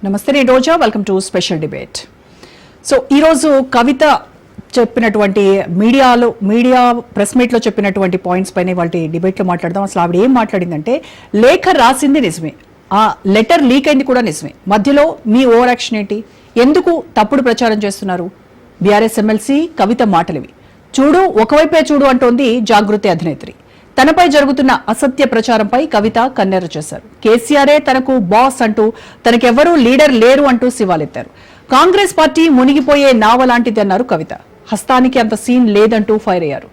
నమస్తే, నేను Roja. Welcome to special debate. So ఈరోజు కవిత చెప్పినటువంటి మీడియా ప్రెస్ మీట్లో చెప్పినటువంటి పాయింట్స్ పైన వాళ్ళ డిబేట్లో మాట్లాడదాం. అసలు ఆవిడ ఏం మాట్లాడిందంటే, లేఖ రాసింది నిజమే, ఆ లెటర్ లీక్ అయింది కూడా నిజమే, మధ్యలో మీ ఓవర్ యాక్షన్ ఏంటి, ఎందుకు తప్పుడు ప్రచారం చేస్తున్నారు? బీఆర్ఎస్ ఎమ్మెల్సీ కవిత మాటలివి. చూడు, ఒకవైపే చూడు అంటోంది జాగృతి అధినేత్రి. తనపై జరుగుతున్న అసత్య ప్రచారంపై కవిత కన్నెర్ర చేశారు. కేసీఆరే తనకు బాస్ అంటూ, తనకెవ్వరూ లీడర్ లేరు అంటూ శివాలెత్తారు. కాంగ్రెస్ పార్టీ మునిగిపోయే నావ లాంటిది అన్నారు కవిత. హస్తానికి అంత సీన్ లేదంటూ ఫైర్ అయ్యారు.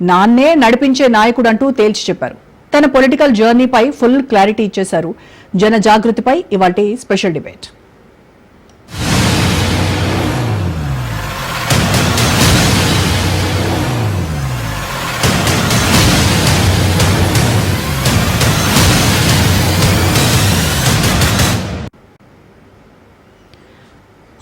నాన్నే నడిపించే నాయకుడు అంటూ తేల్చి చెప్పారు. తన పొలిటికల్ జర్నీపై ఫుల్ క్లారిటీ ఇచ్చేశారు. జన జాగృతిపై ఇవాల్టి స్పెషల్ డిబేట్.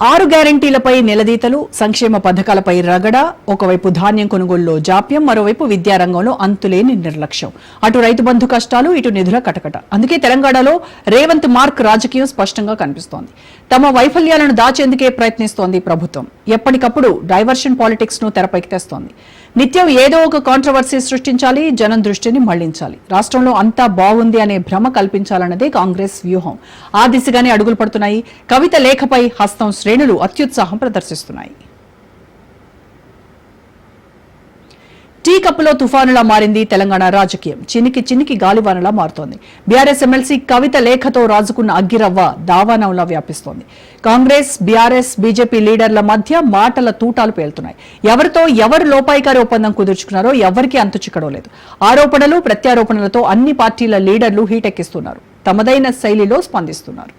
ఆరు గ్యారంటీలపై నిలదీతలు, సంక్షేమ పథకాలపై రగడ, ఒకవైపు ధాన్యం కొనుగోలులో జాప్యం, మరోవైపు విద్యారంగంలో అంతులేని నిర్లక్ష్యం. అటు రైతు బంధు కష్టాలు, ఇటు నిధుల కటకట. అందుకే తెలంగాణలో రేవంత్ మార్క్ రాజకీయం స్పష్టంగా కనిపిస్తోంది. తమ వైఫల్యాలను దాచేందుకే ప్రయత్నిస్తోంది ప్రభుత్వం. ఎప్పటికప్పుడు డైవర్షన్ పాలిటిక్స్ ను తెరపైకి తెస్తోంది. నిత్యం ఏదో ఒక కాంట్రవర్సీ సృష్టించాలి, జనం దృష్టిని మళ్లించాలి, రాష్ట్రంలో అంతా బాగుంది అనే భ్రమ కల్పించాలన్నదే కాంగ్రెస్ వ్యూహం. ఆ దిశగానే అడుగులు పడుతున్నాయి. కవిత లేఖపై హస్తం శ్రేణులు అత్యుత్సాహం ప్రదర్శిస్తున్నాయి. టీ కప్పులో తుఫానులా మారింది తెలంగాణ రాజకీయం. చినికి చినికి గాలివానలా మారుతోంది. బీఆర్ఎస్ ఎమ్మెల్సీ కవిత లేఖతో రాజుకున్న అగ్గిరవ్వ దావానంలా వ్యాపిస్తోంది. కాంగ్రెస్, బీఆర్ఎస్, బీజేపీ లీడర్ల మధ్య మాటల తూటాలు పేలుతున్నాయి. ఎవరితో ఎవరు లోపాయికారి ఒప్పందం కుదుర్చుకున్నారో ఎవరికీ అంతు చిక్కడం లేదు. ఆరోపణలు, ప్రత్యారోపణలతో అన్ని పార్టీల లీడర్లు హీటెక్కిస్తున్నారు. తమదైన శైలిలో స్పందిస్తున్నారు.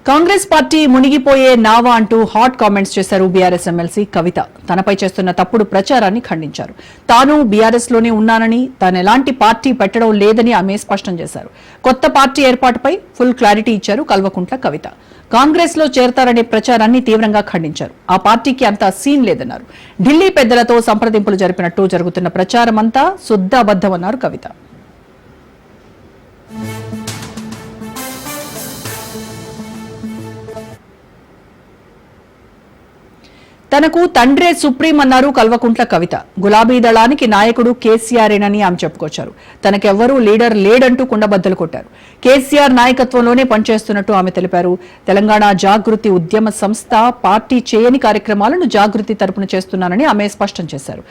కాంగ్రెస్ పార్టీ మునిగిపోయే నావా అంటూ హాట్ కామెంట్స్ చేశారు బీఆర్ఎస్ ఎమ్మెల్సీ కవిత. తనపై చేస్తున్న తప్పుడు ప్రచారాన్ని ఖండించారు. తాను బీఆర్ఎస్ లోనే ఉన్నానని, తాను ఎలాంటి పార్టీ పెట్టడం లేదని ఆమె స్పష్టం చేశారు. కొత్త పార్టీ ఏర్పాటుపై ఫుల్ క్లారిటీ ఇచ్చారు కల్వకుంట్ల కవిత. కాంగ్రెస్ లో చేరతారనే ప్రచారాన్ని తీవ్రంగా ఖండించారు. ఆ పార్టీకి అంత సీన్ లేదన్నారు. ఢిల్లీ పెద్దలతో సంప్రదింపులు జరిపినట్టు జరుగుతున్న ప్రచారమంతా శుద్ధ అబద్దమన్నారు కవిత. తనకు తండ్రే సుప్రీం అన్నారు కల్వకుంట్ల కవిత. గులాబీ దళానికి నాయకుడు కేసీఆరేనని ఆమె చెప్పుకొచ్చారు. తనకెవ్వరూ లీడర్ లేడంటూ కుండబద్దలు కొట్టారు. కేసీఆర్ నాయకత్వంలోనే పనిచేస్తున్నట్టు ఆమె తెలిపారు. తెలంగాణ జాగృతి ఉద్యమ సంస్థ పార్టీ చేయని కార్యక్రమాలను జాగృతి తరపున చేస్తున్నానని ఆమె స్పష్టం చేశారు.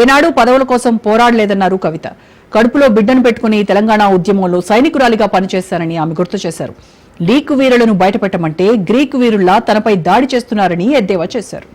ఏనాడు పదవుల కోసం పోరాడలేదన్నారు కవిత. కడుపులో బిడ్డను పెట్టుకుని తెలంగాణ ఉద్యమంలో సైనికురాలిగా పనిచేశారని ఆమె గుర్తు చేశారు. లీక్ వీరులను బయటపెట్టమంటే గ్రీకు వీరుల్లా తనపై దాడి చేస్తున్నారని ఎద్దేవా చేశారు.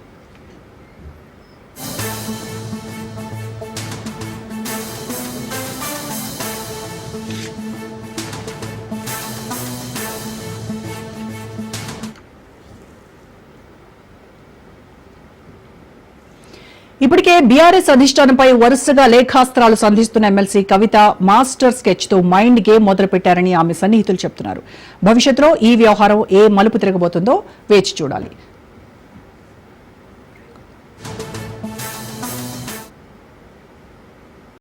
ఇప్పటికే బీఆర్ఎస్ అధిష్టానంపై వరుసగా లేఖాస్త్రాలు సంధిస్తున్న ఎమ్మెల్సీ కవిత మాస్టర్ స్కెచ్ తో మైండ్ గేమ్ మొదలుపెట్టారని ఆమె సన్నిహితులు చెబుతున్నారు. భవిష్యత్తులో ఈ వ్యవహారం ఏ మలుపు తిరగబోతుందో వేచి చూడాలి.